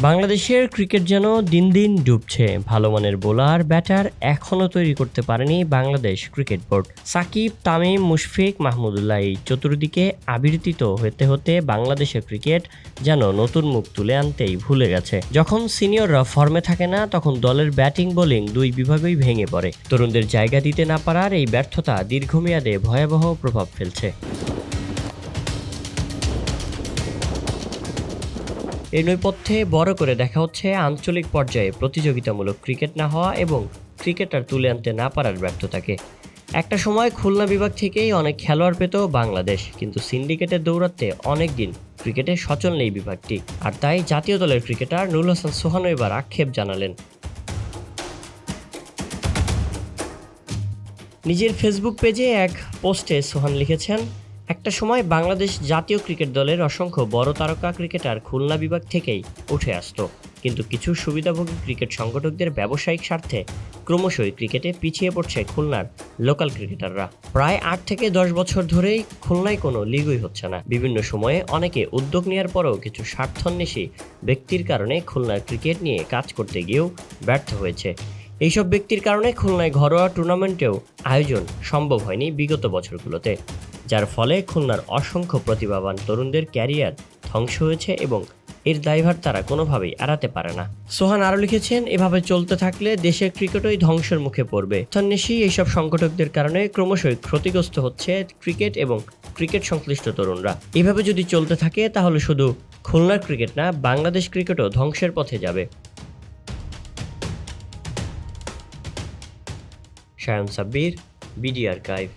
বাংলাদেশের ক্রিকেট যেন দিন দিন ডুবছে। ভালো মানের বোলার, ব্যাটার এখনও তৈরি করতে পারেনি বাংলাদেশ ক্রিকেট বোর্ড। সাকিব, তামিম, মুশফিক, মাহমুদুল্লাহ এই চতুর্দিকে আবির্তিত হতে হতে বাংলাদেশের ক্রিকেট যেন নতুন মুখ তুলে আনতেই ভুলে গেছে। যখন সিনিয়ররা ফর্মে থাকে না, তখন দলের ব্যাটিং বোলিং দুই বিভাগই ভেঙে পড়ে। তরুণদের জায়গা দিতে না পারার এই ব্যর্থতা দীর্ঘমেয়াদে ভয়াবহ প্রভাব ফেলছে। এই নৈপথ্যে বড় করে দেখা হচ্ছে আঞ্চলিক পর্যায়ে প্রতিযোগিতামূলক ক্রিকেট না হওয়া এবং ক্রিকেটার তুলে আনতে না পারার ব্যর্থতাকে। একটা সময় খুলনা বিভাগ থেকেই অনেক খেলোয়াড় পেত বাংলাদেশ, কিন্তু সিন্ডিকেটের দৌরাত্মে অনেক দিন ক্রিকেটে সচল নেই বিভাগটি। আর তাই জাতীয় দলের ক্রিকেটার নুরুল হাসান সোহানও এবার আক্ষেপ জানালেন। নিজের ফেসবুক পেজে এক পোস্টে সোহান লিখেছেন, একটা সময় বাংলাদেশ জাতীয় ক্রিকেট দলের অসংখ্য বড় তারকা ক্রিকেটার খুলনা বিভাগ থেকেই উঠে আসতো, কিন্তু কিছু সুবিধাভোগী ক্রিকেট সংগঠকদের ব্যবসায়িক স্বার্থে ক্রমশই ক্রিকেটে পিছিয়ে পড়ছে খুলনার লোকাল ক্রিকেটাররা। প্রায় 8 থেকে 10 বছর ধরেই খুলনায় কোনো লিগই হচ্ছে না। বিভিন্ন সময়ে অনেকে উদ্যোগ নেওয়ার পরেও কিছু স্বার্থান্বেষী ব্যক্তির কারণে খুলনার ক্রিকেট নিয়ে কাজ করতে গিয়েও ব্যর্থ হয়েছে। এইসব ব্যক্তির কারণে খুলনায় ঘরোয়া টুর্নামেন্টেও আয়োজন সম্ভব হয়নি বিগত বছরগুলোতে, যার ফলে খুলনার অসংখ্য প্রতিভাবান তরুণদের ক্যারিয়ার ধ্বংস হয়েছে এবং এর দায়ভার তারা কোনোভাবেই এড়াতে পারে না। সোহান আরও লিখেছেন, এভাবে চলতে থাকলে দেশের ক্রিকেটই ধ্বংসের মুখে পড়বে। স্বার্থান্বেষী এইসব সংগঠকদের কারণে ক্রমশই ক্ষতিগ্রস্ত হচ্ছে ক্রিকেট এবং ক্রিকেট সংশ্লিষ্ট তরুণরা। এভাবে যদি চলতে থাকে তাহলে শুধু খুলনার ক্রিকেট না, বাংলাদেশ ক্রিকেটও ধ্বংসের পথে যাবে। Shayan Sabbir, BD archive.